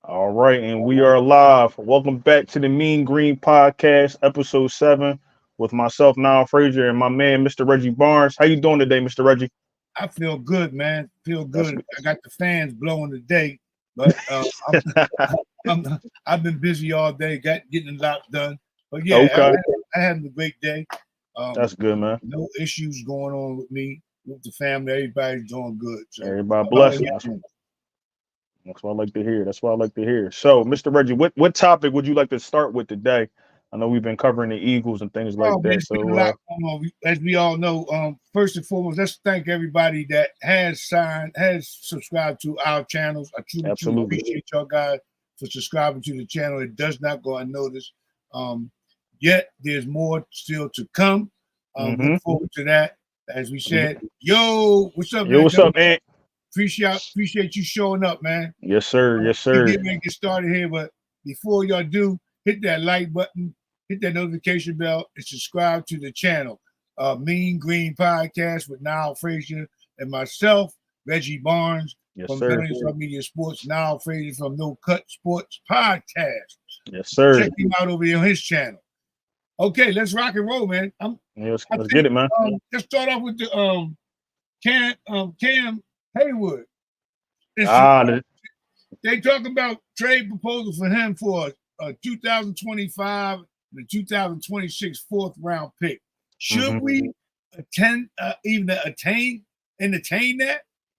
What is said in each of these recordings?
All right, and we are live. Welcome back to the Mean Green Podcast, episode 7, with myself, Niall Frazier, and my man, Mr. Reggie Barnes. How you doing today, Mr. Reggie? I feel good, man. Feel That's good. I got the fans blowing today, but I've been busy all day, getting a lot done. But yeah, okay. I had a great day. That's good, man. No issues going on with me, with the family. Everybody's doing good. So Everybody how about blessed. That's, you? that's what I like to hear. That's what I like to hear. So, Mr. Reggie, what topic would you like to start with today? I know we've been covering the Eagles and things like Oh man, that. it's been a So, lot going on. As we all know, first and foremost, let's thank everybody that has subscribed to our channels. I truly absolutely. appreciate y'all guys for subscribing to the channel. It does not go unnoticed. Yet there's more still to come. Mm-hmm. Look forward to that. As we said, yo, what's up, Yo, man? what's up, man? Appreciate you showing up, man. Yes, sir. Yes, We sir. get ready to get started here, but before y'all do, hit that like button, hit that notification bell, and subscribe to the channel. Mean Green Podcast with Niall Frazier and myself, Reggie Barnes Yes, from sir. Dylanmcmahoneagles Media Sports, Niall Frazier from No Cut Sports Podcast. Yes, sir. Check him out over here on his channel. Okay, let's rock and roll, man. Let's get it, man. Let's start off with the Cam Haywood. Ah, They talk about trade proposal for him for a 2025 and a 2026 fourth round pick. Should we entertain that?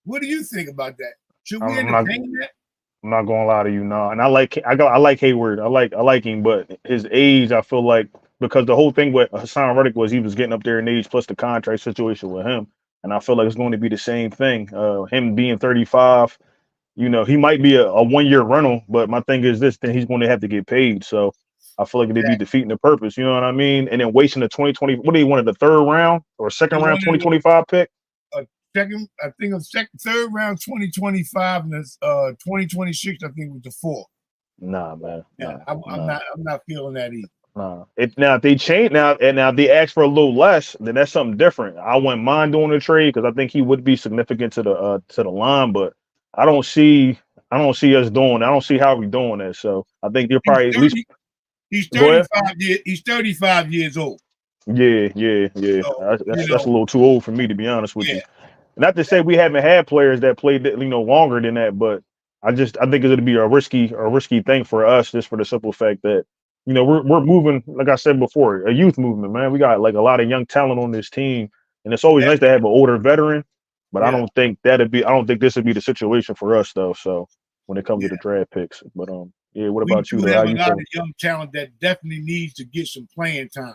What do you think about that? Should we entertain that? I'm not gonna lie to you, no. And I like Hayward. I like him, but his age, I feel like because the whole thing with HaasonReddick was he was getting up there in age plus the contract situation with him, and I feel like it's going to be the same thing. Him being 35, he might be a 1 year rental, but my thing is this: then he's going to have to get paid. So I feel like they'd be defeating the purpose. You know what I mean? And then wasting the 2020. What do you wanted the third round or second round 2025 pick? Third round 2025 and 2026, I think was the fourth. Nah, man. Yeah, I'm not feeling that either. Now if they change now if they ask for a little less, then that's something different. I wouldn't mind doing the trade because I think he would be significant to the line, but I don't see us doing. I don't see how we doing that. So I think they're probably at least. He's 35 years. He's 35 years old. Yeah. So, that's a little too old for me, to be honest with you. Not to say we haven't had players that played longer than that, but I think it'd be a risky thing for us just for the simple fact that we're moving, like I said before, a youth movement, man. We got like a lot of young talent on this team, and it's always nice to have an older veteran. But I don't think this would be the situation for us though. So when it comes to the draft picks, but what about you? We have a lot of young talent that definitely needs to get some playing time.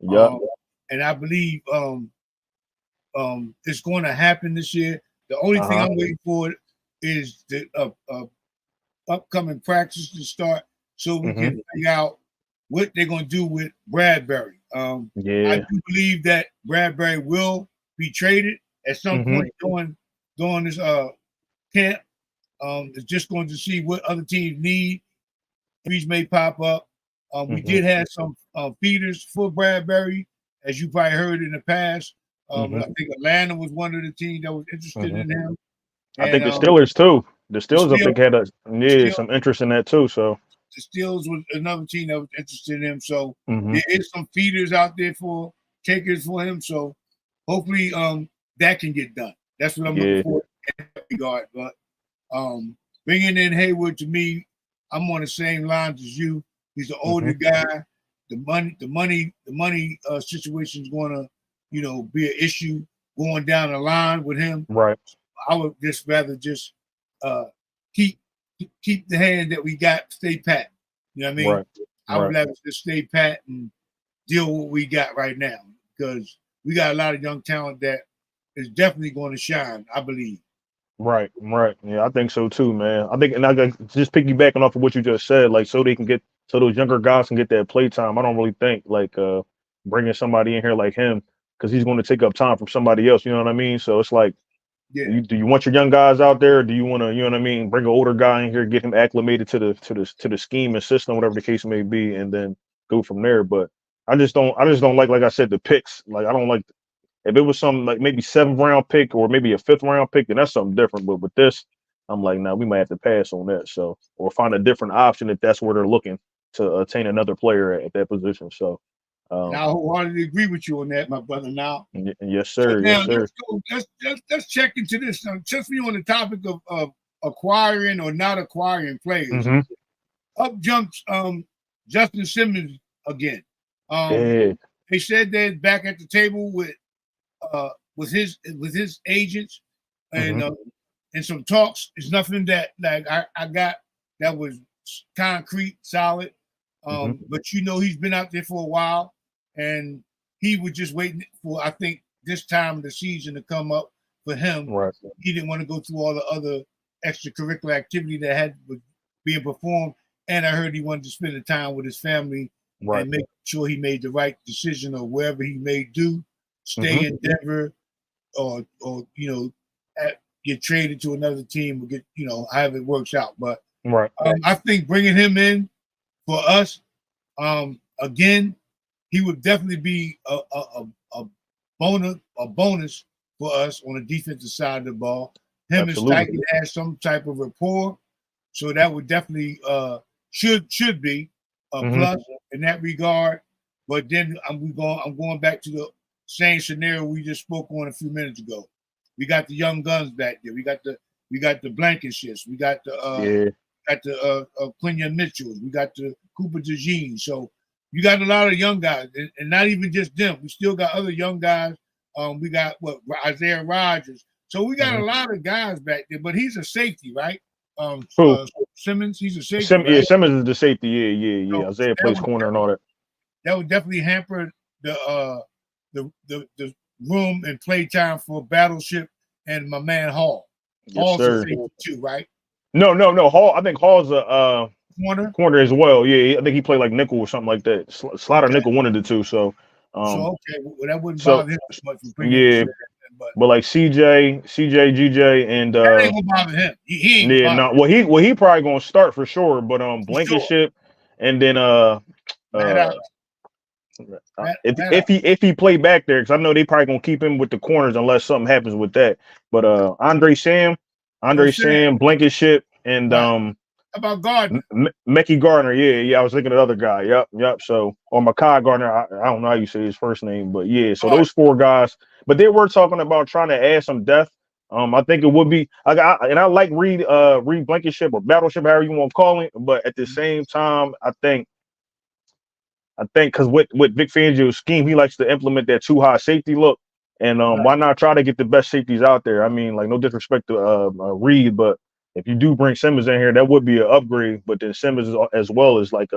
Yeah, and I believe it's going to happen this year. The only thing I'm waiting for is the upcoming practice to start, so we can figure out what they're going to do with Bradbury. I do believe that Bradbury will be traded at some point during this camp. It's just going to see what other teams need. Trees may pop up. We did have some feeders for Bradbury, as you probably heard in the past. I think Atlanta was one of the teams that was interested in him. I think the Steelers too. The Steelers, I think, had some interest in that too. So the Steelers was another team that was interested in him. So there is some feeders out there for takers for him. So hopefully that can get done. That's what I'm looking for in that regard. But bringing in Hayward, to me, I'm on the same lines as you. He's an older guy. The money situation is going to, be an issue going down the line with him. Right. I would just rather keep the hand that we got, stay pat. You know what I mean? Right. I would rather just stay pat and deal with what we got right now, because we got a lot of young talent that is definitely going to shine, I believe. Right. Yeah, I think so too, man. I think, and I just piggybacking off of what you just said, like so those younger guys can get that play time. I don't really think like bringing somebody in here like him, because he's going to take up time from somebody else. You know what I mean? So it's like, do you want your young guys out there? Or do you want to, bring an older guy in here, get him acclimated to the scheme and system, whatever the case may be, and then go from there? But I just don't like I said, the picks. Like I don't like. If it was some like maybe 7th round pick or maybe a 5th round pick, then that's something different. But with this, I'm like, nah, we might have to pass on that. So, or find a different option if that's where they're looking to attain another player at that position. So, And I wholeheartedly agree with you on that, my brother. Now, yes, so sir, now yes, sir. let's go. Let's check into this. Now, just be on the topic of acquiring or not acquiring players. Mm-hmm. Up jumps Justin Simmons again. Yeah. They said they're back at the table with his agents and and some talks. It's nothing that like I got that was concrete, solid. But you know he's been out there for a while, and he was just waiting for, I think, this time of the season to come up for him. Right. He didn't want to go through all the other extracurricular activity that was being performed, and I heard he wanted to spend the time with his family and make sure he made the right decision or wherever he may do, stay in Denver, or you know, get traded to another team, or get, you know, however it works out. But I think bringing him in for us, again, he would definitely be a bonus for us on the defensive side of the ball. Him and Steichen has some type of rapport, so that would definitely should be a plus in that regard. But then I'm going back to the same scenario we just spoke on a few minutes ago. We got the young guns back there. We got the Blankenships. We got the Quenya Mitchells. We got the Cooper DeJean. So you got a lot of young guys, and not even just them. We still got other young guys. We got Isaiah Rodgers. So we got a lot of guys back there. But he's a safety, right? Simmons, he's a safety. Yeah, Simmons is the safety. Yeah. So Isaiah plays corner and all that. That would definitely hamper the room and play time for Battleship and my man Hall. Hall's a safety too, right? No. Hall. I think Hall's a corner as well. Yeah, I think he played like nickel or something like that. Slider nickel, one of the two. So, well, that wouldn't bother him as much. But like CJ, GJ, and that ain't gonna bother him. He ain't no. Well, he probably gonna start for sure. But Blankenship, and then if he play back there, because I know they probably gonna keep him with the corners unless something happens with that. But Andre Sam, Blankenship, and about Gardner, Mecky Gardner. Yeah. I was thinking of the other guy. Yep. So, or Makai Gardner. I don't know how you say his first name, but yeah. So those four guys. But they were talking about trying to add some depth. I think it would be I like Reed Blankenship or Battleship, however you want to call it. But at the same time, I think because with Vic Fangio's scheme, he likes to implement that too high safety look. And why not try to get the best safeties out there? I mean, like, no disrespect to Reed, but if you do bring Simmons in here, that would be an upgrade. But then Simmons as well is like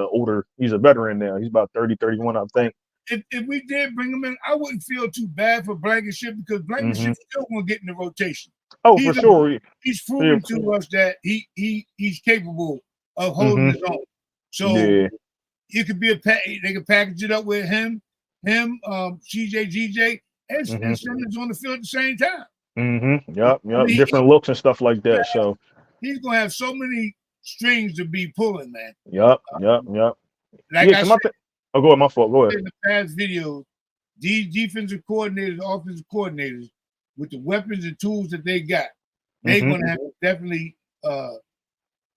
he's a veteran now. He's about 30, 31, I think. If we did bring him in, I wouldn't feel too bad for Blankenship, because Blankenship still going to get in the rotation. Oh, for sure. He's proven to us that he's capable of holding his own. So it could be they could package it up with him, CJ, GJ, and Simmons on the field at the same time. Yep. I mean, different looks and stuff like that. So he's gonna have so many strings to be pulling, man. Yep. Like I said, go ahead, my fault. Go ahead. In the past video, these defensive coordinators, offensive coordinators, with the weapons and tools that they got, they're gonna have to definitely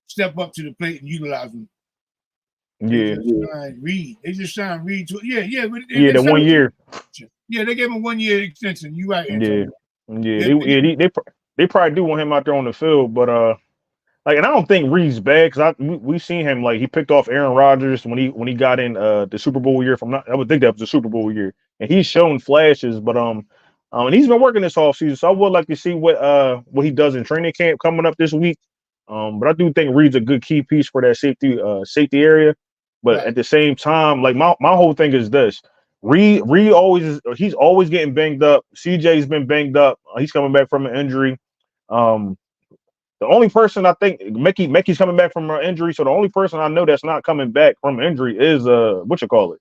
step up to the plate and utilize them. Yeah. They just signed Reed to the 1 year. Yeah, they gave him 1 year extension. You right, Antonio. They probably do want him out there on the field, but and I don't think Reed's bad, because we seen him, like, he picked off Aaron Rodgers when he got in the Super Bowl year. I would think that was the Super Bowl year, and he's shown flashes, but and he's been working this offseason, so I would like to see what he does in training camp coming up this week. But I do think Reed's a good key piece for that safety area. But at the same time, like, my whole thing is this: Reed he's always getting banged up. CJ's been banged up. He's coming back from an injury. The only person I think Mecky's coming back from an injury, so the only person I know that's not coming back from injury is the one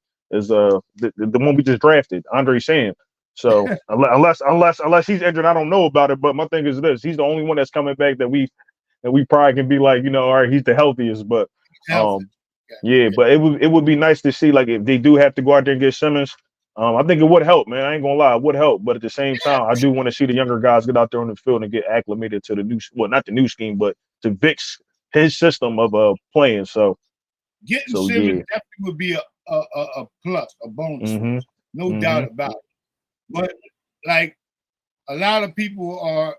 we just drafted, Andre Sam. So unless he's injured, I don't know about it. But my thing is this: he's the only one that's coming back that we probably can be like, all right, he's the healthiest. But but it would be nice to see, like, if they do have to go out there and get Simmons. I think it would help, man. I ain't gonna lie, it would help. But at the same time, I do want to see the younger guys get out there on the field and get acclimated to the not the new scheme, but Vic's his system of playing. So getting yeah. Simmons definitely would be a plus, a bonus for Mm-hmm. us. No Mm-hmm. doubt about it. But like a lot of people are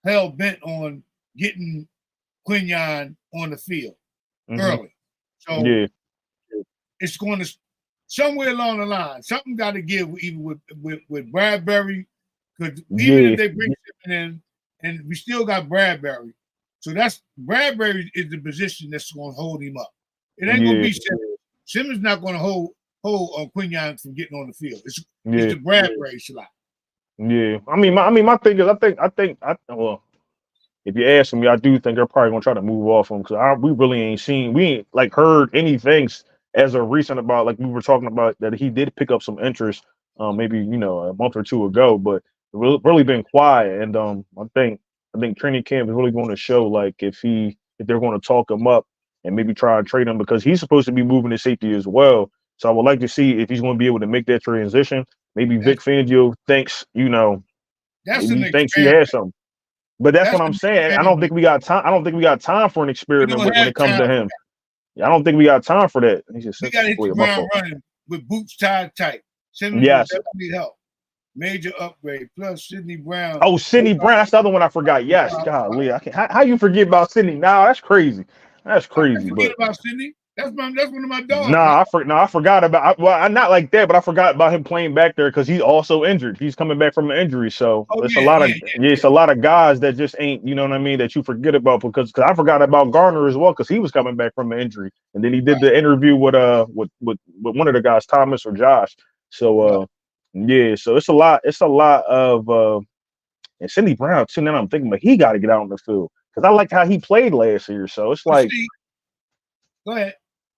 hell bent on getting Quinyon on the field early. So Yeah. it's going to somewhere along the line, something got to give even with Bradbury, because even if they bring Simmons in, and we still got Bradbury, so that's Bradbury is the position that's going to hold him up. It ain't going to be Simmons. Simmons not going to hold Quinyon from getting on the field. It's the Bradbury slot. Yeah. I mean, my thing is, well, if you ask me, I do think they're probably gonna try to move off him because we really we ain't like heard anything as of recent about like we were talking about that he did pick up some interest, maybe a month or two ago, but really been quiet. And I think training camp is really going to show like if they're going to talk him up and maybe try and trade him because he's supposed to be moving to safety as well. So I would like to see if he's going to be able to make that transition. Maybe Vic Fangio thinks that's maybe an he thinks he experiment. has something. But that's That's what I'm saying. I don't think we got time. I don't think we got time for an experiment when it comes to him. Yeah, I don't think we got time for that. We got to hit the ground running with boots tied tight. Simmons will definitely help. Major upgrade plus Sidney Brown. Oh, Sidney Brown. That's the other one I forgot. Yes, golly, I can't. How you forget about Sidney? Nah, that's crazy. That's crazy. I forget about Sidney. That's one of my dogs. I forgot about. I'm not like that, but I forgot about him playing back there because he's also injured. He's coming back from an injury, so it's a lot of guys that just ain't. You know what I mean? That you forget about because I forgot about Garner as well because he was coming back from an injury, and then he did the interview with one of the guys, Thomas or Josh. So so it's a lot. It's a lot of and Sidney Brown too. Now I'm thinking, but he got to get out on the field because I liked how he played last year. So it's like. Go ahead.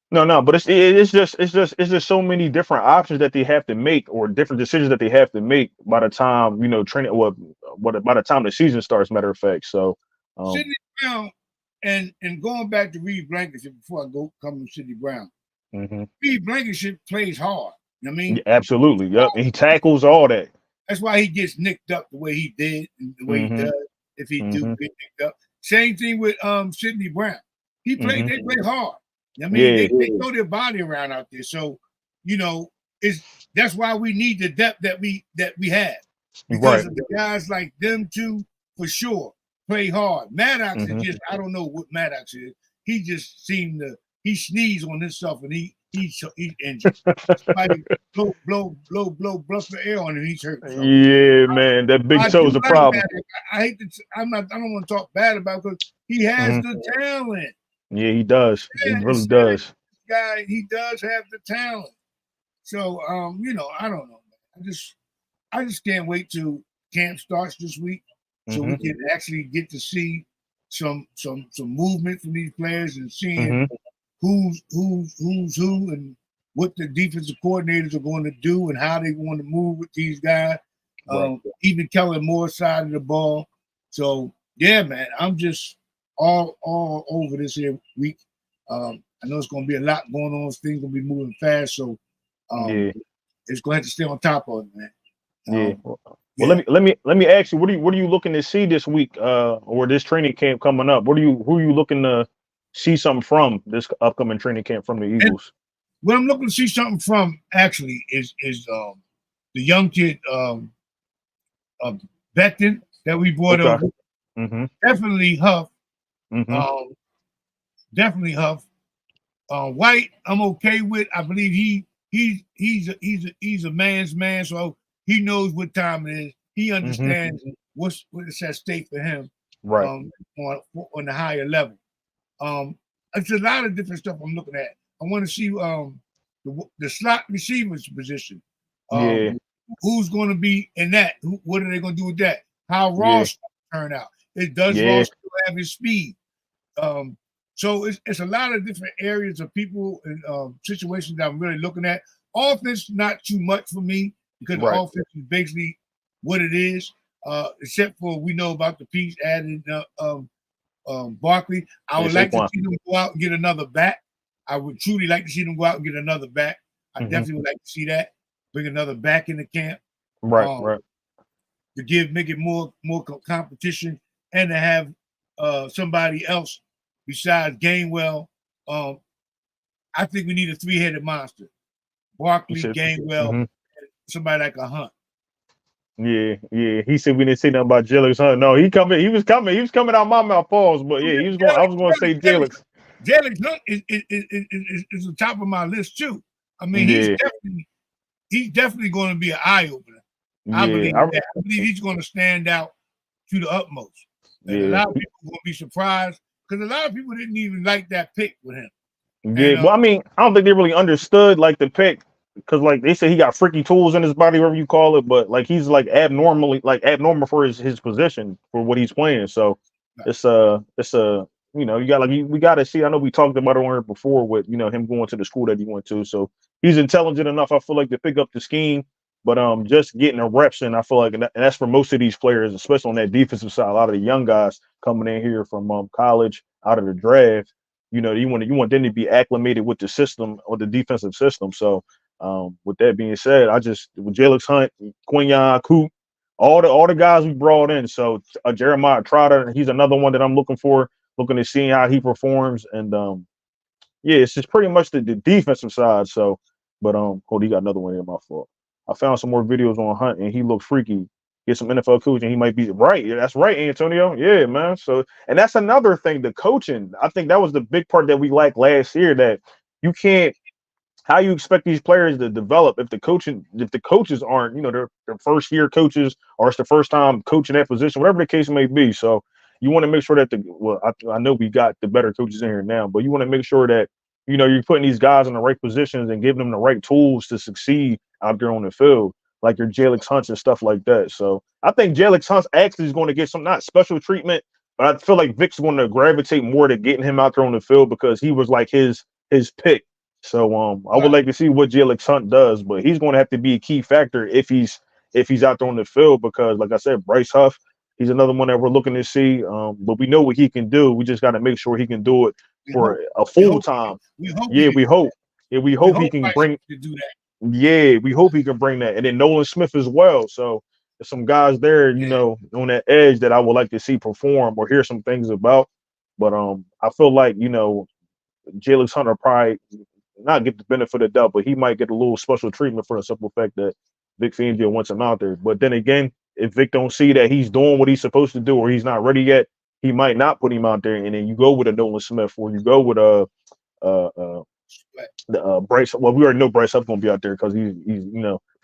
No, but it's just so many different options that they have to make or different decisions that they have to make by the time training. By the time the season starts. Matter of fact, so Sidney Brown and going back to Reed Blankenship before I come to Sidney Brown. Reed Blankenship plays hard. You know what I mean? Yeah, absolutely. Yep, and he tackles all that. That's why he gets nicked up the way he did and the way he does. If he do get nicked up, same thing with Sidney Brown. They play hard. I mean, they throw their body around out there. So, that's why we need the depth that we have. Because of the guys like them two, for sure, play hard. Maddox is just, I don't know what Maddox is. He just seemed he sneezed on himself and he's injured. Somebody blow the air on him, he's hurt. So. Yeah, man, that big toe's a problem. I don't want to talk bad about it because he has the talent. Yeah, he does. He really does. Guy, he does have the talent. So, I don't know. I just can't wait till camp starts this week, so we can actually get to see some movement from these players and seeing who's who and what the defensive coordinators are going to do and how they want to move with these guys. Even Kellen Moore's side of the ball. So, yeah, man, I'm just all over this here week. I know it's going to be a lot going on. Things going to be moving fast, so it's going to have to stay on top of it, man. Well, let me ask you, what are you looking to see this week, or this training camp coming up? Who are you looking to see something from this upcoming training camp from the Eagles? What I'm looking to see something from actually is the young kid Becton that we brought over. Definitely Huff. Definitely Huff. White, I'm okay with. I believe he's a man's man, so he knows what time it is. He understands what's at stake for him, on the higher level. It's a lot of different stuff I'm looking at. I want to see the slot receivers position. Who's going to be in that? What are they going to do with that? How Ross turn out? Does Ross still have his speed? So it's a lot of different areas of people and situations that I'm really looking at. Offense, not too much for me because the offense is basically what it is, except for we know about the piece added Barkley. I would like to see them go out and get another back. I would truly like to see them go out and get another back. I definitely would like to see that. Bring another back in the camp. To make it more competition and to have somebody else besides Gainwell. I think we need a three-headed monster. Barkley, Gainwell, mm-hmm. somebody like a Hunt. Yeah. He said we didn't say nothing about Jalen Hunt. No, he was coming out my mouth. Pause, but yeah, he was going. I was going to say Jalen. Jalen Hunt is the top of my list too. I mean, he's definitely going to be an eye opener. I believe that. I believe he's going to stand out to the utmost. And a lot of people are going to be surprised because a lot of people didn't even like that pick with him. Yeah, and, well, I mean, I don't think they really understood like the pick because like they say he got freaky tools in his body, whatever you call it, but like he's like abnormal for his position for what he's playing. So it's you know, you got like we got to see. I know we talked about it on here before with him going to the school that he went to. So he's intelligent enough, I feel like, to pick up the scheme. But just getting a reps in, I feel like, and that's for most of these players, especially on that defensive side. A lot of the young guys coming in here from college, out of the draft. You want them to be acclimated with the system or the defensive system. So with that being said, with Jalen Hunt, Quinyon, Coop, all the guys we brought in. So Jeremiah Trotter, he's another one that I'm looking to see how he performs. And yeah, it's just pretty much the defensive side. So, but he got another one here. My fault. I found some more videos on Hunt, and he looked freaky. Get some NFL coaching, he might be right. Yeah, that's right, Antonio. Yeah, man. So, and that's another thing. The coaching, I think that was the big part that we liked last year. That you can't. How you expect these players to develop if the coaches aren't, their first year coaches, or it's the first time coaching that position, whatever the case may be. So you want to make sure that I know we got the better coaches in here now, but you want to make sure that you're putting these guys in the right positions and giving them the right tools to succeed out there on the field, like your Jalen Hunts and stuff like that. So I think Jalen Hunts actually is going to get some not special treatment, but I feel like Vic's going to gravitate more to getting him out there on the field because he was like his pick. So I would like to see what Jalen Hunt does, but he's going to have to be a key factor if he's out there on the field because, like I said, Bryce Huff, he's another one that we're looking to see. But we know what he can do. We just got to make sure he can do it for a full time. Yeah, we hope. Yeah, we hope he can bring. To do that. Yeah, we hope he can bring that, and then Nolan Smith as well. So there's some guys there, on that edge that I would like to see perform or hear some things about. But I feel like Jalen Hunter probably not get the benefit of the doubt, but he might get a little special treatment for the simple fact that Vic Fangio wants him out there. But then again, if Vic don't see that he's doing what he's supposed to do or he's not ready yet, he might not put him out there. And then you go with a Nolan Smith or you go with Bryce. Well, we already know Bryce Huff's gonna be out there because he's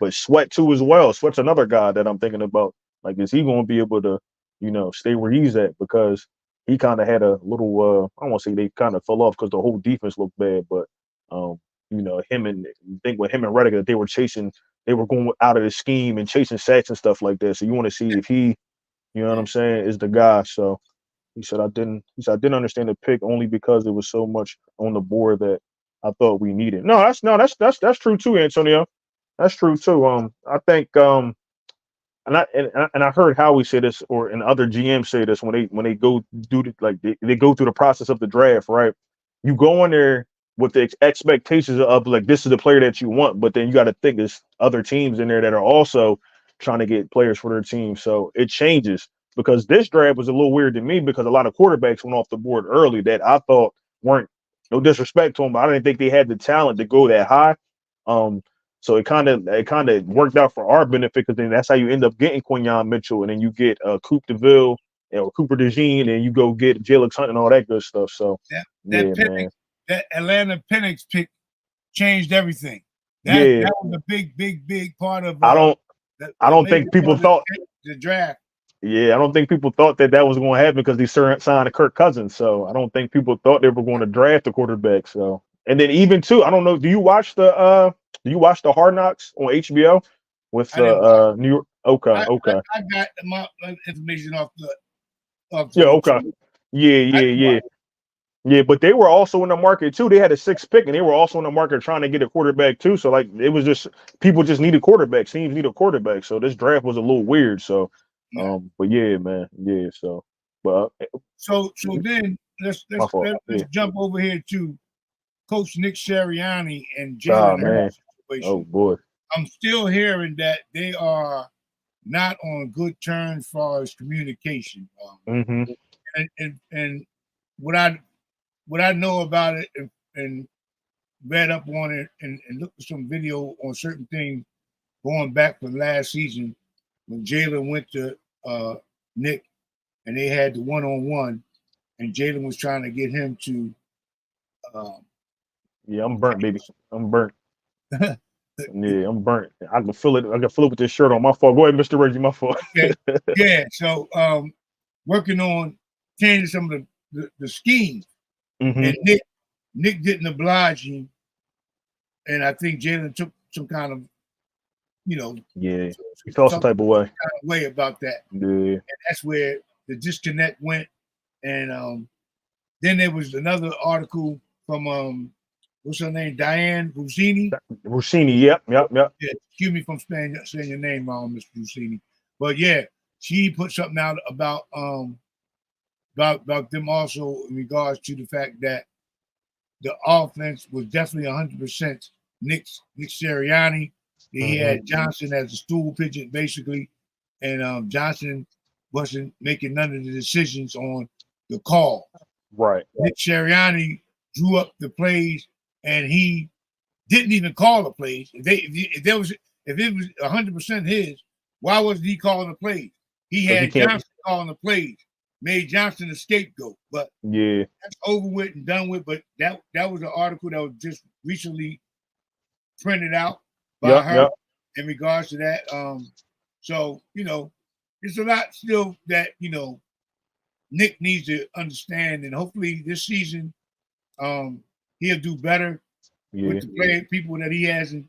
but Sweat too as well. Sweat's another guy that I'm thinking about. Like, is he gonna be able to, stay where he's at? Because he kind of had a little I don't want to say they kind of fell off because the whole defense looked bad, but him and Reddick that they were going out of the scheme and chasing sacks and stuff like that. So you want to see if he, what I'm saying, is the guy. So he said I didn't understand the pick only because it was so much on the board that I thought we needed. That's true too, Antonio. That's true too. I think and I heard Howie say this, and other GMs say this when they go do they go through the process of the draft, right? You go in there with the expectations of like this is the player that you want, but then you got to think there's other teams in there that are also trying to get players for their team. So it changes because this draft was a little weird to me because a lot of quarterbacks went off the board early that I thought weren't, no disrespect to them, but I didn't think they had the talent to go that high. So it kind of worked out for our benefit because then that's how you end up getting Quinyon Mitchell, and then you get Coop DeVille, Cooper DeJean, and you go get Jalen Hunt and all that good stuff. So that Atlanta Penix pick changed everything. That was a big part of. I don't think people thought the draft. Yeah, I don't think people thought that was going to happen because they signed Kirk Cousins. So I don't think people thought they were going to draft a quarterback. So, and then even too, I don't know. Do you watch the Hard Knocks on HBO with New York? Okay. I got my information off the. Okay. Yeah, but they were also in the market too. They had a 6th pick, and they were also in the market trying to get a quarterback too. So like, it was just people just needed quarterbacks. Teams need a quarterback. So this draft was a little weird. So, but yeah, man, yeah. So, but so then let's jump over here to Coach Nick Sirianni and Jalen Hurts situation. Oh boy, I'm still hearing that they are not on good terms as far as communication. and what I know about it and read up on it and looked at some video on certain things going back from last season when Jalen went to Nick and they had the one-on-one and Jalen was trying to get him to Yeah, I'm burnt, baby. I'm burnt. Yeah, I'm burnt. I can feel it. I can feel it with this shirt on. My fault. Go ahead, Mr. Reggie. My fault. okay. Yeah, so working on changing some of the schemes. And Nick didn't oblige him. And I think Jalen took some kind of, yeah, he felt some type of way. About that. Yeah, and that's where the disconnect went. And then there was another article from what's her name, Diane Rossini. Rossini, yep. Yeah, excuse me from saying your name wrong, Mr. Rossini. But yeah, she put something out about them also in regards to the fact that the offense was definitely 100% Nick Sirianni. He had Johnson as a stool pigeon, basically, and Johnson wasn't making none of the decisions on the call. Right. Nick Sirianni drew up the plays, and he didn't even call the plays. If it was 100% his, why wasn't he calling the plays? He had Johnson calling the plays, made Johnson a scapegoat. But yeah, that's over with and done with. But that was an article that was just recently printed out by her in regards to that. So it's a lot still that Nick needs to understand, and hopefully this season he'll do better with the people that he has in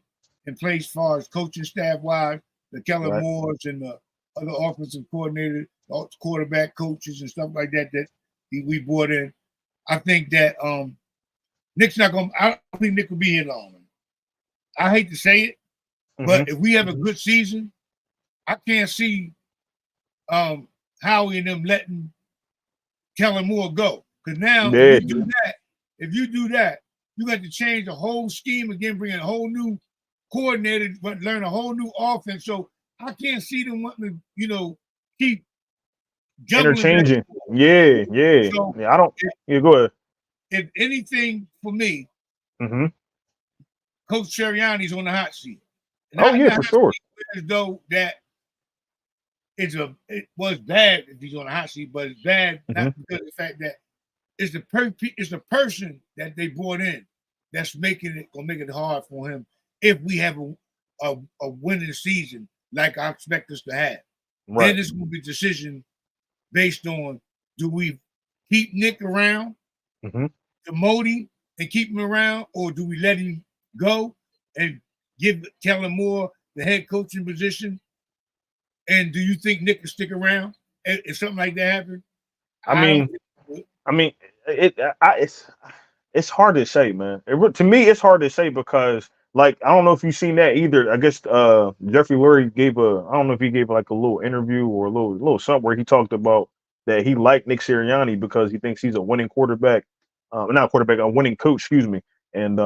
place as far as coaching staff wise, the Kellen Moores and the other offensive coordinators, quarterback coaches and stuff like that we brought in. I think that Nick's not going. I don't think Nick will be here long. I hate to say it, but if we have a good season, I can't see Howie and them letting Kellen Moore go. Because now, if you do that, you got to change the whole scheme again, bring in a whole new coordinator, but learn a whole new offense. So I can't see them wanting to, keep interchanging. Yeah. So I don't. Go ahead. If anything for me, Coach Sirianni's on the hot seat. For sure. As though that it was bad if he's on the hot seat, but it's bad not because of the fact that it's the person that they brought in that's gonna make it hard for him if we have a winning season like I expect us to have. Right. Then it's gonna be a decision based on do we keep Nick around, demote him and keep him around, or do we let him go and give Kellen Moore the head coaching position? And do you think Nick will stick around if something like that happens? It's hard to say, man. To me, it's hard to say because, like, I don't know if you've seen that either. I guess Jeffrey Lurie I don't know if he gave like a little interview or a little something where he talked about that he liked Nick Sirianni because he thinks he's a winning quarterback, not quarterback, a winning coach, excuse me, and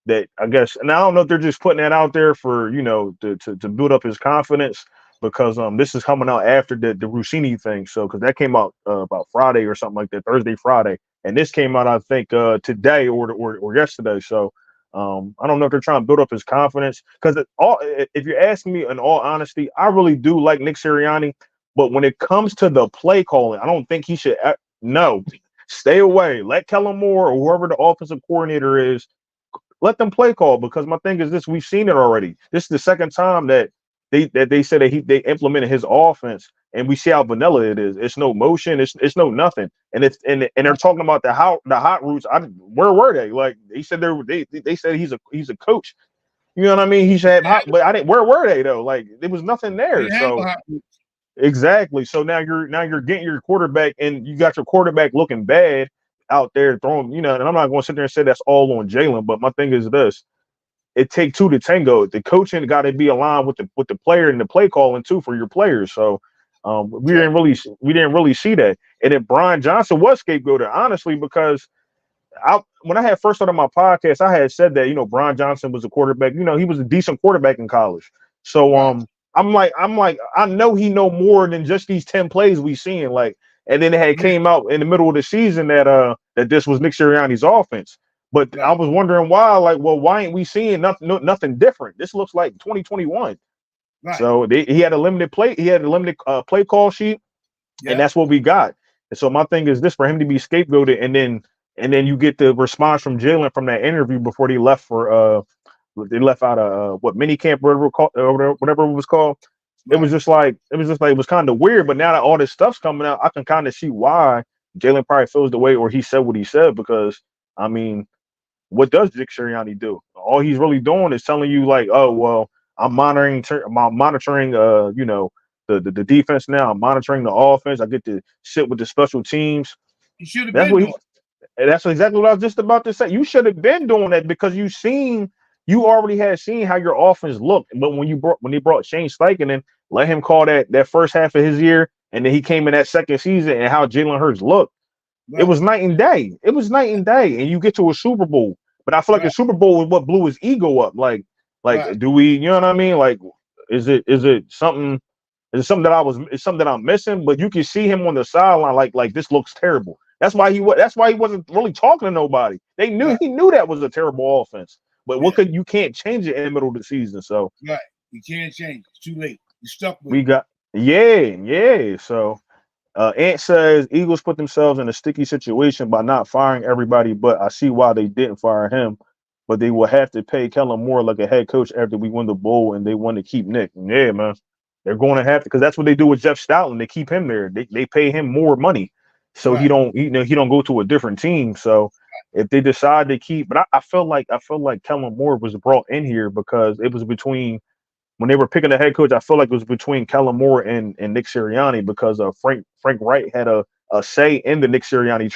that I guess, and I don't know if they're just putting that out there for to build up his confidence. Because this is coming out after the Rossini thing, so because that came out about Friday or something like that, Thursday, Friday, and this came out I think today or yesterday. So I don't know if they're trying to build up his confidence. Because if you're asking me, in all honesty, I really do like Nick Sirianni, but when it comes to the play calling, I don't think he should. No, stay away. Let Kellen Moore or whoever the offensive coordinator is, let them play call. Because my thing is this: we've seen it already. This is the second time that they said that they implemented his offense, and we see how vanilla it is. It's no motion, it's no nothing, and they're talking about the hot routes. Where were they? Like they said they said he's a coach. You know what I mean? He should have hot, but I didn't. Where were they though? Like there was nothing there. So exactly. So now you're getting your quarterback, and you got your quarterback looking bad out there throwing. And I'm not going to sit there and say that's all on Jalen, but my thing is this. It take two to tango. The coaching got to be aligned with the player and the play calling too for your players. So we didn't really see that. And then Brian Johnson was scapegoated, honestly, because when I had first started my podcast, I had said that Brian Johnson was a quarterback. He was a decent quarterback in college. So I'm like I know he know more than just these 10 plays we seen. Like, and then it had came out in the middle of the season that this was Nick Sirianni's offense. But I was wondering why, like, well, why ain't we seeing nothing different? This looks like 2021. Right. So he had a limited play. He had a limited play call sheet, and that's what we got. And so my thing is this: for him to be scapegoated, and then you get the response from Jalen from that interview before they left for they left out of what mini camp or whatever it was called. Right. It was just like it was kind of weird. But now that all this stuff's coming out, I can kind of see why Jalen probably feels the way, or he said what he said. Because I mean, what does Nick Sirianni do? All he's really doing is telling you like, oh well, I'm monitoring you know, the defense now. I'm monitoring the offense. I get to sit with the special teams. You should have been doing. That's exactly what I was just about to say. You should have been doing that because you already had seen how your offense looked. But when they brought Shane Steichen in, let him call that first half of his year, and then he came in that second season and how Jalen Hurts looked. Right. It was night and day. It was night and day. And you get to a Super Bowl. But I feel like the Super Bowl is what blew his ego up. Like do we, you know what I mean? Like, is it something that I'm missing? But you can see him on the sideline like this looks terrible. That's why he wasn't really talking to nobody. He knew that was a terrible offense. But you can't change it in the middle of the season. So you can't change it. It's too late. You're stuck with it. So Ant says Eagles put themselves in a sticky situation by not firing everybody, but I see why they didn't fire him. But they will have to pay Kellen Moore like a head coach after we win the bowl, and they want to keep Nick. Yeah, man, they're going to have to, because that's what they do with Jeff Stoutland. They keep him there. They pay him more money, so he don't go to a different team. So if they decide to keep, but I feel like Kellen Moore was brought in here because it was between. When they were picking the head coach, I feel like it was between Kellen Moore and Nick Sirianni because Frank Wright had a say in the Nick Sirianni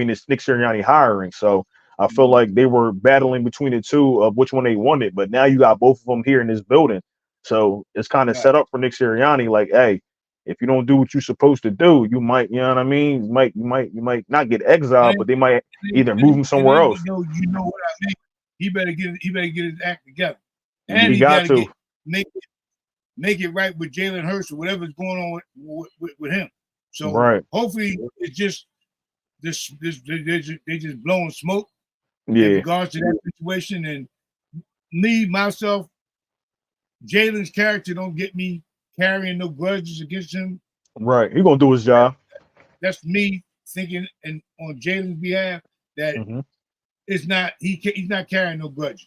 it's Nick Sirianni hiring. So I feel like they were battling between the two of which one they wanted. But now you got both of them here in this building, so it's kind of set up for Nick Sirianni. Like, hey, if you don't do what you're supposed to do, you might, you know what I mean? You might not get exiled, but they might either move him somewhere else. You know what I mean? He better get his act together, and he got to. Make it right with Jalen Hurts or whatever's going on with him. So hopefully it's just they're just blowing smoke in regards to that situation. And myself, Jalen's character don't get me carrying no grudges against him. Right, he's gonna do his job. That's me thinking, and on Jalen's behalf, that it's not he's not carrying no grudges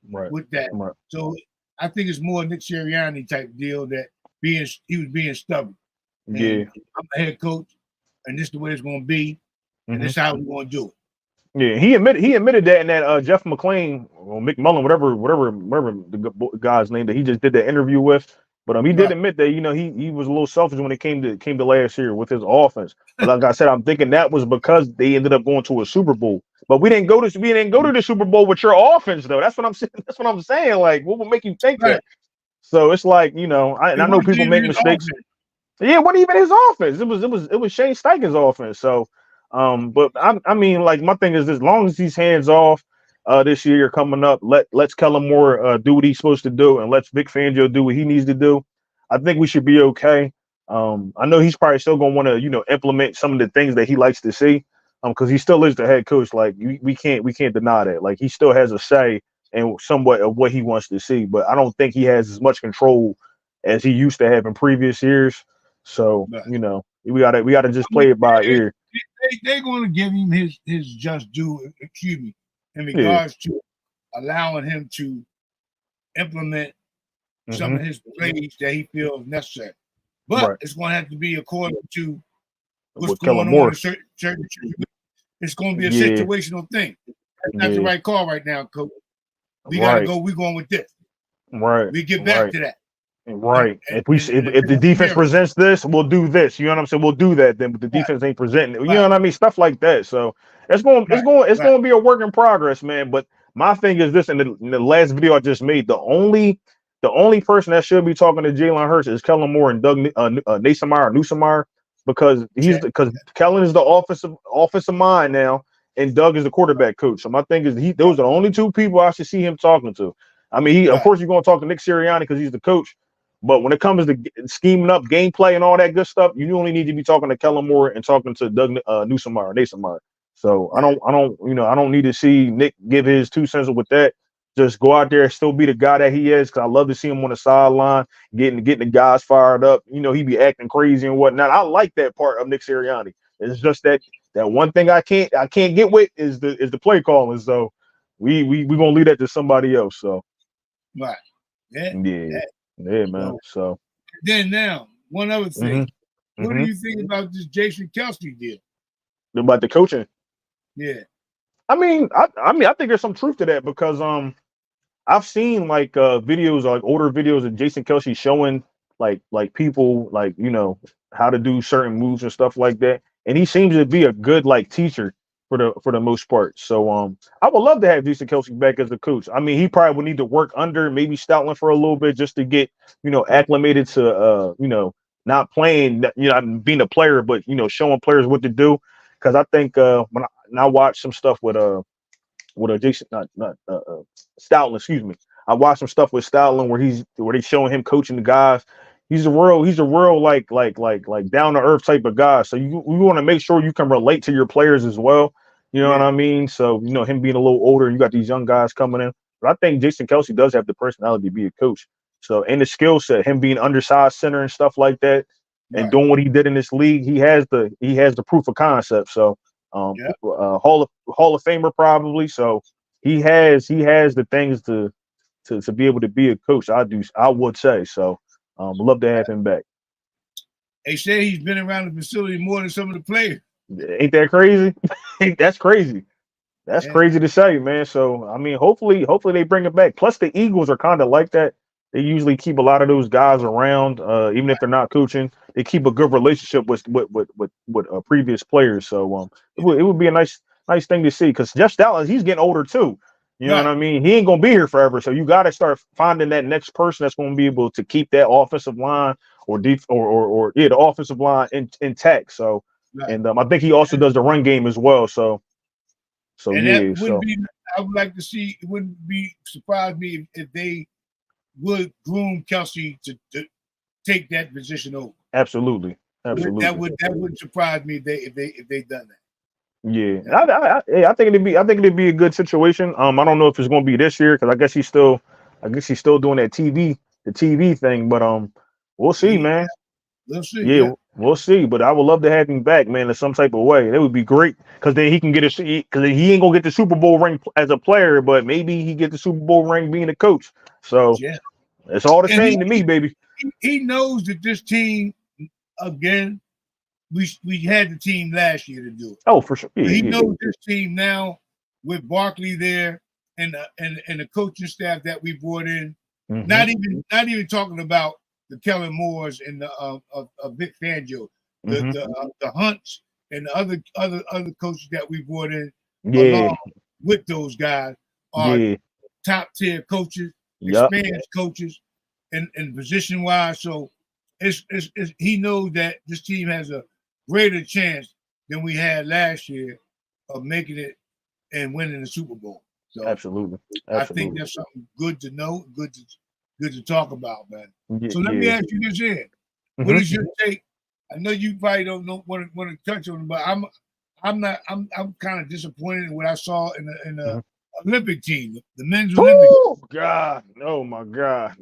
with that. Right. So I think it's more Nick Sirianni type deal that he was being stubborn. And I'm a head coach, and this is the way it's going to be, and this is how we're going to do it. Yeah, he admitted that in that Jeff McClain or McMullen, whatever the guy's name that he just did the interview with. But he did admit that he was a little selfish when it came to last year with his offense. But like I said, I'm thinking that was because they ended up going to a Super Bowl. But we didn't go to the Super Bowl with your offense though. That's what I'm saying. That's what I'm saying. Like, what would make you think that? So it's like, I know people make mistakes. Yeah, what even his offense? It was Shane Steichen's offense. So, but I mean, like my thing is, as long as he's hands off this year coming up, let's Kellen Moore do what he's supposed to do, and let's Vic Fangio do what he needs to do. I think we should be okay. I know he's probably still gonna want to implement some of the things that he likes to see, because he still is the head coach. Like we can't deny that. Like he still has a say in somewhat of what he wants to see, but I don't think he has as much control as he used to have in previous years. So we gotta just play it by ear. They're going to give him his just due. Excuse me, in regards to allowing him to implement some of his plays that he feels necessary. But it's going to have to be according to what's going on in certain. It's going to be a situational thing. That's not the right call right now, Coach. We got to go. We're going with this. Right. We get back to that. Right. If the defense presents this, we'll do this. You know what I'm saying? We'll do that then, but the defense ain't presenting it. You know what I mean? Stuff like that. So it's going to be a work in progress, man. But my thing is this: in the last video I just made, the only person that should be talking to Jalen Hurts is Kellen Moore and Doug Newsomar, because Kellen is the offensive mind now, and Doug is the quarterback coach. So my thing is those are the only two people I should see him talking to. I mean, of course, you're going to talk to Nick Sirianni because he's the coach. But when it comes to scheming up gameplay and all that good stuff, you only need to be talking to Kellen Moore and talking to Doug Newsommeyer. So Yeah. I don't need to see Nick give his 2 cents with that. Just go out there and still be the guy that he is. Cause I love to see him on the sideline, getting the guys fired up. He be acting crazy and whatnot. I like that part of Nick Sirianni. It's just that one thing I can't get with is the play calling. So we gonna leave that to somebody else. So Right. Yeah. yeah, man. So then now, one other thing. What do you think about this Jason Kelsey deal? About the coaching? Yeah. I mean, I think there's some truth to that because I've seen like videos, like older videos of Jason Kelsey showing like people like how to do certain moves and stuff like that, and he seems to be a good like teacher for the most part. So I would love to have Jason Kelsey back as a coach. I mean, he probably would need to work under maybe Stoutland for a little bit just to get acclimated to not playing, being a player, but showing players what to do. Because I think when I watched some stuff with Jason, not Stoutland, excuse me. I watched some stuff with Stoutland where they showing him coaching the guys. He's a real like down to earth type of guy. So you want to make sure you can relate to your players as well. You know what I mean? So him being a little older, you got these young guys coming in. But I think Jason Kelsey does have the personality to be a coach. So and the skill set, him being undersized center and stuff like that, and doing what he did in this league, he has the proof of concept. So Hall of Famer probably. So he has the things to be able to be a coach. I would say so. Love to have him back. They say he's been around the facility more than some of the players. Ain't that crazy? That's crazy. That's crazy to say, man. So I mean, hopefully they bring it back. Plus, the Eagles are kind of like that. They usually keep a lot of those guys around, even if they're not coaching. They keep a good relationship with previous players. So it would be a nice thing to see because Jeff Stoutland, he's getting older too. You know what I mean? He ain't gonna be here forever. So you got to start finding that next person that's going to be able to keep that offensive line or the offensive line intact. So and I think he also does the run game as well. So that wouldn't be. I would like to see. It wouldn't be surprise me if they would groom Kelsey to take that position over. Absolutely. That wouldn't surprise me if they done that. Yeah, I think it'd be a good situation. I don't know if it's going to be this year because I guess he's still doing that the TV thing. But we'll see, man. We'll see. Yeah, we'll see. But I would love to have him back, man, in some type of way. That would be great because then he can get because he ain't gonna get the Super Bowl ring as a player, but maybe he get the Super Bowl ring being a coach. So it's all the same to me, baby. He knows that this team again. We had the team last year to do it. Oh, for sure. He knows this team now with Barkley there and the coaching staff that we brought in. Not even talking about the Kellen Moores and the Vic Fangio, the Hunts and the other coaches that we brought in along with those guys are top tier coaches, experienced coaches, and position wise. So it's he knows that this team has a greater chance than we had last year of making it and winning the Super Bowl. So absolutely. I think that's something good to know, good to talk about, man. So let me ask you this here. What is your take? I know you probably don't want to touch on it, but I'm kind of disappointed in what I saw in the Olympic team, the men's Olympic. Oh God! Oh my God!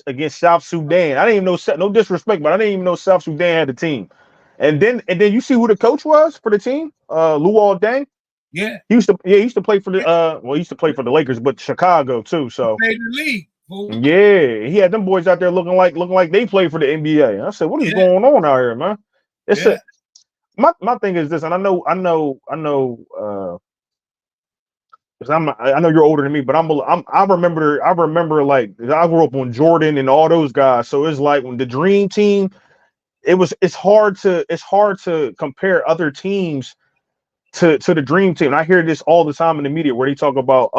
Against South Sudan, I didn't even know. No disrespect, but I didn't even know South Sudan had a team. And then you see who the coach was for the team? Luol Deng. Yeah. He used to play for the he used to play for the Lakers, but Chicago too. So he played in the league. Yeah, he had them boys out there looking like they play for the NBA. I said, what is going on out here, man? It's my thing is this, and I know because I know you're older than me, but I remember like I grew up on Jordan and all those guys. So it's like when the Dream Team, it's hard to compare other teams to the Dream Team. And I hear this all the time in the media where they talk about,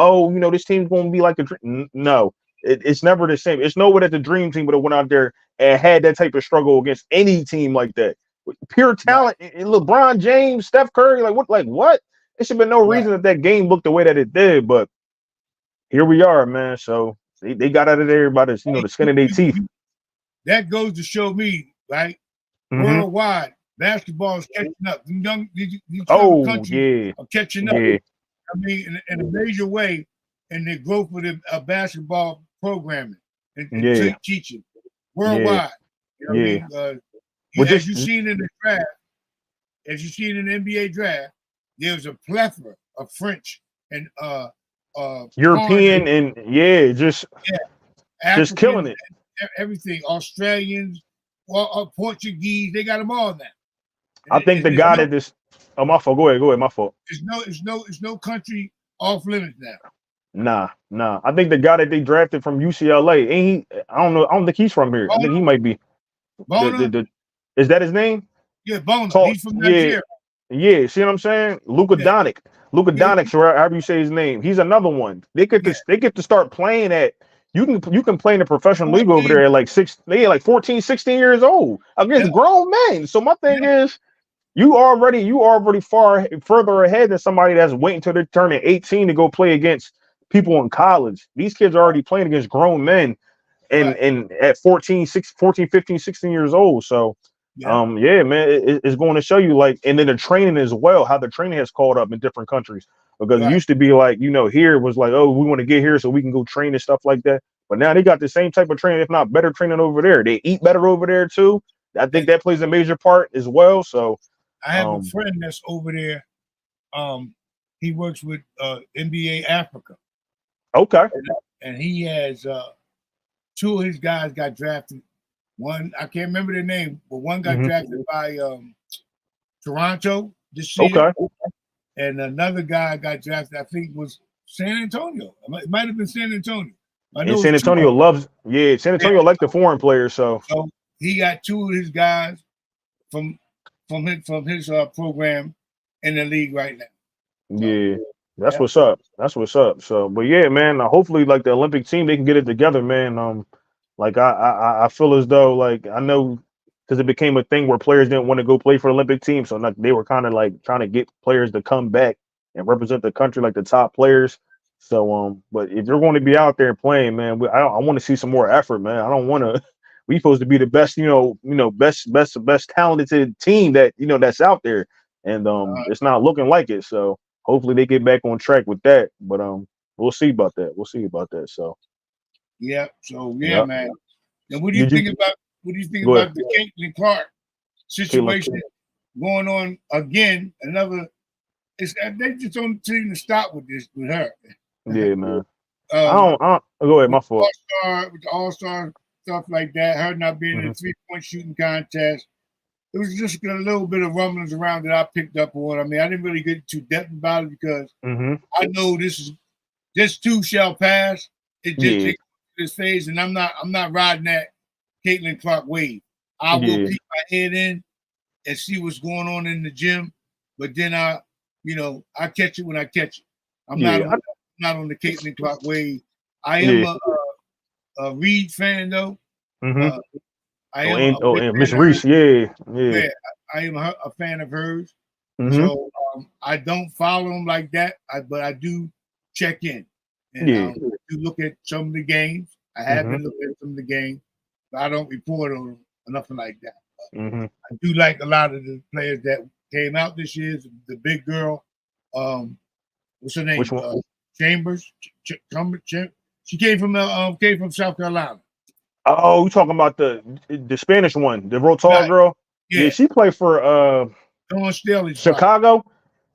this team's going to be like the Dream. No, it's never the same. It's nowhere that the Dream Team would have went out there and had that type of struggle against any team like that. Pure talent, and LeBron James, Steph Curry, what? There should have been no reason that game looked the way that it did, but here we are, man. So they got out of there by the skin of their teeth. that goes to show me, right? Worldwide, basketball is catching up. These young countries are catching up. Yeah. I mean, in a major way, in the growth of the basketball programming and teaching worldwide. You know what I mean? As you've seen in the draft, as you've seen in the NBA draft, there's a plethora of French and European foreign, and just Africans, killing it. Everything, Australians, Portuguese, they got them all now. I think the guy that this. Oh, my fault. Go ahead. My fault. It's no country off limits now. Nah. I think the guy that they drafted from UCLA, ain't he? I don't know. I don't think he's from here. Bona? I think he might be. Is that his name? Yeah, Bona. He's from Nigeria. Yeah. See what I'm saying? Luka Doncic. Luka Doncic, however you say his name. He's another one. They get to start playing at. You can play in the professional league over there at like 14, 16 years old against grown men. So my thing is, you already further ahead than somebody that's waiting till they're turning 18 to go play against people in college. These kids are already playing against grown men and at 14, 15, 16 years old. So man, it's going to show you and then the training as well, how the training has caught up in different countries. Because it used to be here was oh, we want to get here so we can go train and stuff like that. But now they got the same type of training, if not better training over there. They eat better over there too. I think that plays a major part as well. So I have a friend that's over there. He works with NBA Africa. Okay. And he has two of his guys got drafted. One, I can't remember their name, but one got drafted by Toronto this year. Okay. And another guy got drafted, I think was San Antonio. It might have been San Antonio. And San Antonio San Antonio like the foreign players. So he got two of his guys from his program in the league right now. Yeah, that's what's up. That's what's up. So, but yeah, man. Hopefully, the Olympic team, they can get it together, man. I feel as though I know because it became a thing where players didn't want to go play for the Olympic team, so they were kind of trying to get players to come back and represent the country, like the top players. So, but if you're going to be out there playing, man, I want to see some more effort, man. I don't want to. We supposed to be the best, best talented team that that's out there, and it's not looking like it. So hopefully they get back on track with that. But we'll see about that. So yeah. So man. And what do you think about the Caitlin Clark situation going on again? They just don't seem to stop with her. Yeah, man. I don't go ahead. My fault. With the All-Star stuff like that, her not being in the 3-point shooting contest. It was just a little bit of rumblings around that I picked up on. I mean, I didn't really get too depth about it because I know this too shall pass. It just takes this phase, and I'm not riding that Caitlin Clark wave. I will keep my head in and see what's going on in the gym, but then I catch it when I catch it. I'm not on the Caitlin Clark wave. I am a Reed fan though. I am Miss Reese, yeah. I am a fan of hers. So I don't follow them like that, but I do check in and do look at some of the games. I have been looking at some of the games, but I don't report on them or nothing like that. I do like a lot of the players that came out this year. The big girl, what's her name? Which one? Chambers. She came from South Carolina. Oh, you talking about the Spanish one, the real tall girl? Yeah, she played for Chicago.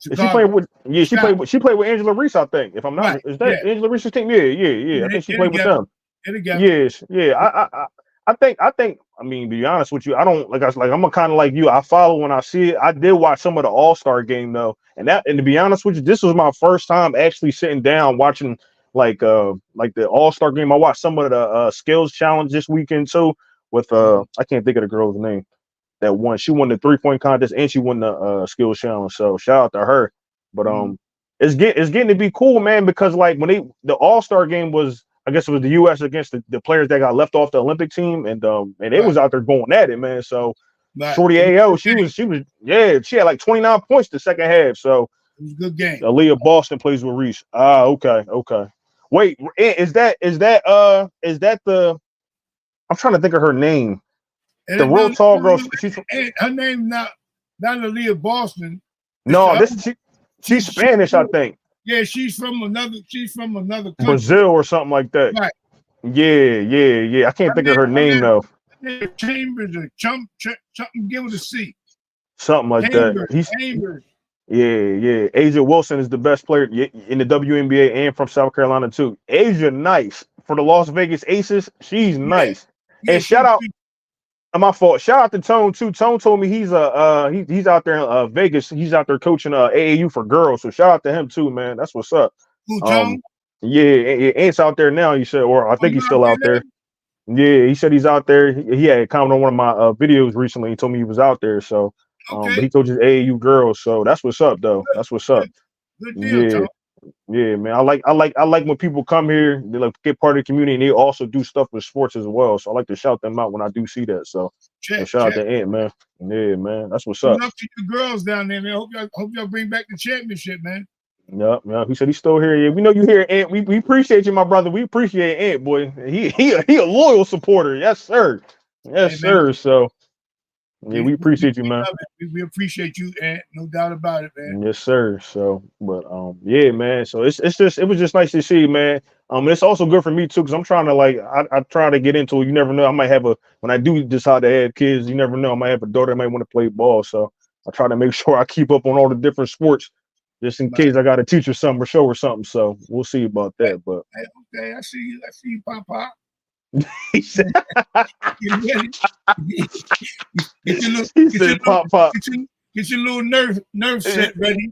She played with she played with Angela Reese, I think. If I'm not, is that Angela Reese's team? Yeah. I think she played with them. Yes, yeah. I think. I mean, to be honest with you, I don't I'm kind of like you. I follow when I see it. I did watch some of the All-Star game though, and to be honest with you, this was my first time actually sitting down watching the All-Star game. I watched some of the skills challenge this weekend too with I can't think of the girl's name that won. She won the 3-point contest and she won the skills challenge. So shout out to her. But it's getting to be cool, man, because when the All-Star game was, I guess it was the U.S. against the players that got left off the Olympic team, and they was out there going at it, man. So Shorty AO, she had like 29 points the second half. So it was a good game. Aaliyah Boston plays with Reese. Okay. Wait, is that the I'm trying to think of her name. And The real tall girl. She's her name not Aaliyah Boston. no, she's Spanish, I think. Yeah, she's from another country. Brazil or something like that. Right. Yeah. I can't think of her name though. Chambers or something. Give it a C. Something like Chambers, that. Chambers. Yeah. Asia Wilson is the best player in the WNBA and from South Carolina too. Asia, nice for the Las Vegas Aces. She's nice. Yeah, and shout out. My fault. Shout out to Tone too. Tone told me he's he's out there in Vegas. He's out there coaching AAU for girls. So shout out to him too, man. That's what's up. Who, Tone? Yeah, Ant's out there now. He said, or I think he's still out there. Yeah, he said he's out there. He had commented on one of my videos recently. He told me he was out there. So, but he coaches AAU girls. So that's what's up, though. That's what's up. Good deal, Tone. Yeah, man. I like when people come here, they like get part of the community, and they also do stuff with sports as well. So I like to shout them out when I do see that. So shout out to Ant, man. Yeah, man. That's what's up. Good luck to you girls down there, man. Hope y'all bring back the championship, man. Yeah. He said he's still here. Yeah, we know you here, Ant. We appreciate you, my brother. We appreciate Ant, boy. He a loyal supporter. Yes, sir. Yes, sir. So yeah, we appreciate you, man. We appreciate you, Ant. No doubt about it, man. Yes, sir. So, but yeah, man. So it was just nice to see, man. It's also good for me too, because I'm trying to I try to get into it. You never know. I might have when I do decide to have kids, you never know. I might have a daughter that might want to play ball. So I try to make sure I keep up on all the different sports, just in case I got to teach her something or show her something. So we'll see about that. But okay, I see you, Papa. He said, Get your little nerve set ready.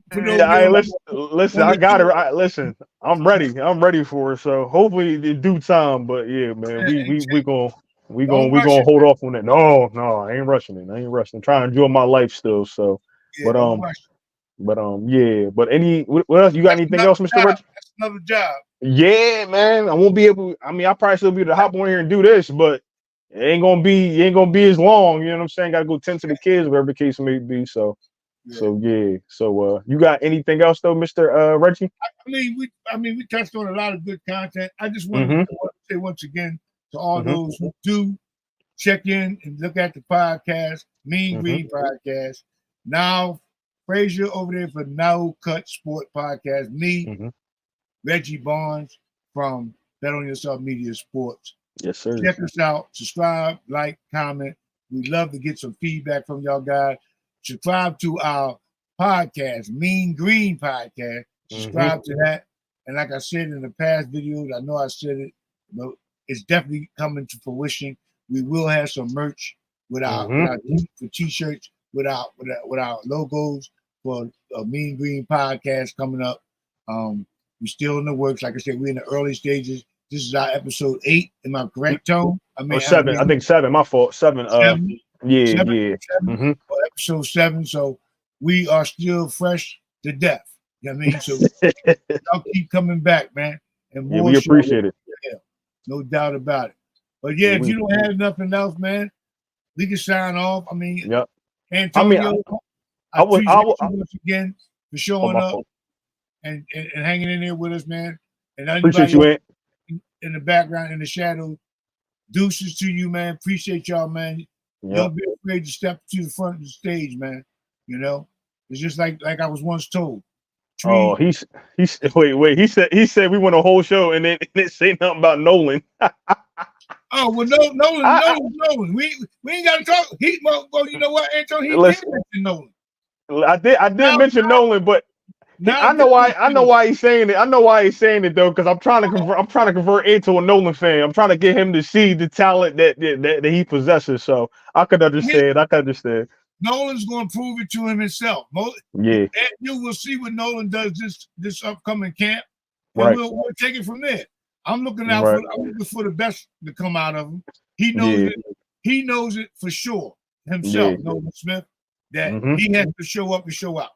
Listen, I got it. Listen, I'm ready for it. So hopefully in due time. But yeah, man, we gonna hold off on it. No, I ain't rushing it. I'm trying to enjoy my life still. So, yeah, but yeah. But what else? You got anything else, Mr. Rich? That's another job. Yeah, man. I won't be able. I mean, I probably still be able to hop on here and do this, but it ain't gonna be as long. You know what I'm saying? Got to go tend to the kids, whatever the case may be. So, yeah. So, you got anything else though, Mr. Reggie? I mean, we touched on a lot of good content. I just want to say once again to all those who do check in and look at the podcast, Mean Green Podcast. Now, Frazier over there for No Cut Sport Podcast. Me. Reggie Barnes from Bet on Yourself Media Sports. Yes, sir. Check us out. Subscribe, like, comment. We'd love to get some feedback from y'all guys. Subscribe to our podcast, Mean Green Podcast. Subscribe to that. And like I said in the past videos, I know I said it, but it's definitely coming to fruition. We will have some merch with our t-shirts with our logos for Mean Green Podcast coming up. We're still in the works. Like I said, we're in the early stages. This is our episode 8. Am I correct, Tone? I 7. I think 7. My fault. 7. Yeah. Episode 7. So we are still fresh to death. You know what I mean? So y'all keep coming back, man. And more we appreciate it. Yeah, no doubt about it. But yeah, if you don't have nothing else, man, we can sign off. I mean, Antonio, I appreciate you once again for showing up. And hanging in there with us, man. And appreciate you, Ant. In the background, in the shadow. Deuces to you, man. Appreciate y'all, man. Don't be afraid to step to the front of the stage, man. You know, it's just like I was once told. Wait. He said we want a whole show and then it say nothing about Nolan. Oh well, Nolan. We ain't got to talk. Well, you know what, Antonio? He did mention Nolan. I did mention Nolan, but. I know why he's saying it. I know why he's saying it though, because I'm trying to convert into a Nolan fan. I'm trying to get him to see the talent that he possesses. So I could understand. Nolan's going to prove it to him himself. And you will see what Nolan does this upcoming camp, and we'll take it from there. I'm looking out for the best to come out of him. He knows it. He knows it for sure himself, Nolan Smith, that he has to show up and show out.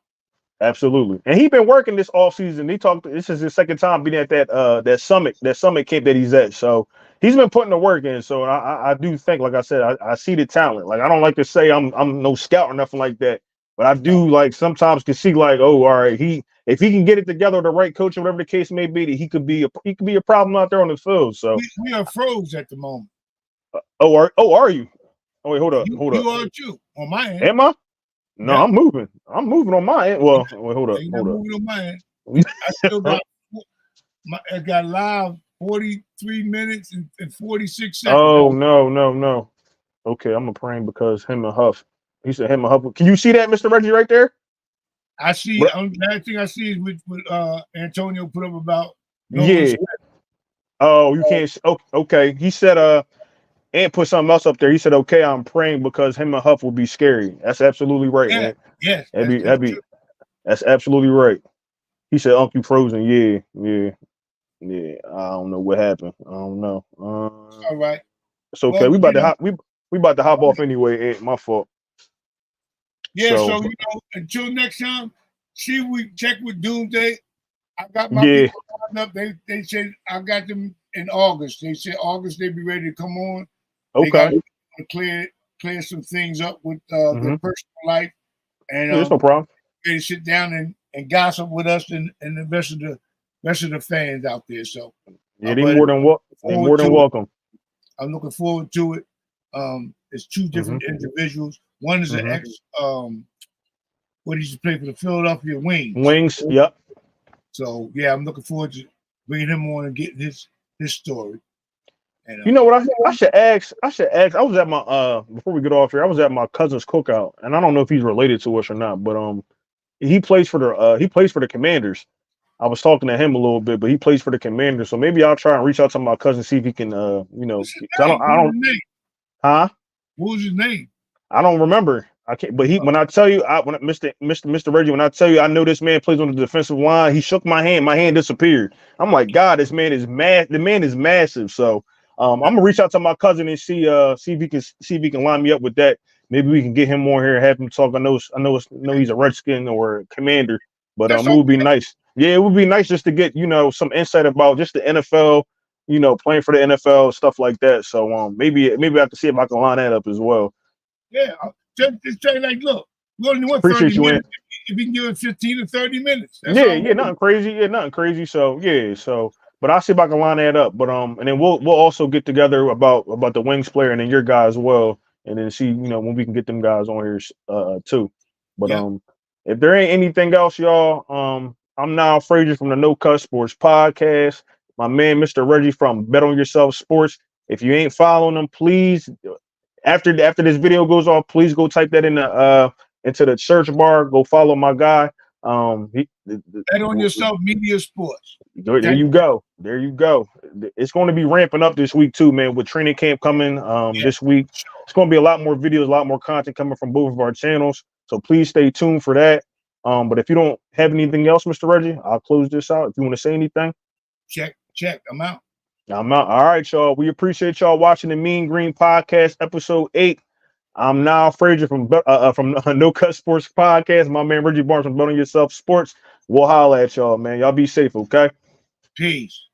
Absolutely, and he's been working this off season. This is his second time being at that summit camp that he's at. So he's been putting the work in. So I do think, like I said, I see the talent. Like I don't like to say I'm no scout or nothing like that, but I do like sometimes can see like, oh, all right, if he can get it together with the right coach or whatever the case may be, that he could be a problem out there on the field. So we are froze at the moment. Are you? Oh wait, hold up, hold up. You are too on my end. Am I? No, Yeah. I'm moving. I'm moving on my end. Well, wait, hold up, You're hold not up. moving on my end. I still got I got live 43 minutes and 46 seconds. Oh no. Okay, I'm a praying because him and Huff. He said him and Huff. Can you see that, Mr. Reggie, right there? I see. Last thing I see is with Antonio put up about Nolan Yeah. Smith. Oh, you can't. Okay. He said and put something else up there. He said, okay, I'm praying because him and Huff will be scary. That's absolutely right, Yeah. man. Yes. That's absolutely right. He said, Uncle Frozen. Yeah. I don't know what happened. I don't know. All right. It's okay. Well, We about to hop. We about to hop off anyway. Ed. My fault. Yeah. So until next time, we check with Doomsday. I got my Yeah. people lined up. They said I got them in August. They said August they'd be ready to come on. They got to clear some things up with their personal life, and there's no problem. they sit down and gossip with us and the rest of the fans out there. So yeah, they more than welcome. I'm looking forward to it. It's two different individuals. One is an ex what he used to play for the Philadelphia Wings. Wings, yep. So yeah, I'm looking forward to bringing him on and getting his story. And, you know what I should ask? I was at my before we get off here. I was at my cousin's cookout, and I don't know if he's related to us or not, but he plays for the Commanders. I was talking to him a little bit, but he plays for the Commanders, so maybe I'll try and reach out to my cousin, see if he can because I don't huh? What was his name? I don't remember. I can't. But when I tell you, Mr. Reggie, when I tell you, I know this man plays on the defensive line. He shook my hand. My hand disappeared. I'm like, God, this man is mad. The man is massive. So I'm gonna reach out to my cousin and see if he can line me up with that. Maybe we can get him on here and have him talk. I know he's a Redskin or a Commander, but it would be nice. Yeah, it would be nice just to get some insight about just the NFL. Playing for the NFL, stuff like that. So maybe I have to see if I can line that up as well. Yeah, just say like, look, we only want 30 minutes. If you can give it 15 to 30 minutes. Nothing crazy. Yeah, nothing crazy. So but I'll see if I can line that up. But and then we'll also get together about the Wings player and then your guy as well, and then see when we can get them guys on here too. But if there ain't anything else, y'all, I'm now Frazier from the No Cut Sports Podcast. My man, Mr. Reggie from Bet on Yourself Sports. If you ain't following them, please. After this video goes off, please go type that into the search bar. Go follow my guy. Bet on Yourself Media Sports. There you go. It's going to be ramping up this week too, man. With training camp coming this week, it's going to be a lot more videos, a lot more content coming from both of our channels. So please stay tuned for that. But if you don't have anything else, Mr. Reggie, I'll close this out. If you want to say anything, check. I'm out. All right, y'all. We appreciate y'all watching the Mean Green Podcast, episode 8. I'm now Frazier from No Cut Sports Podcast. My man Reggie Barnes from Bet on Yourself Sports. We'll holla at y'all, man. Y'all be safe, okay? Peace.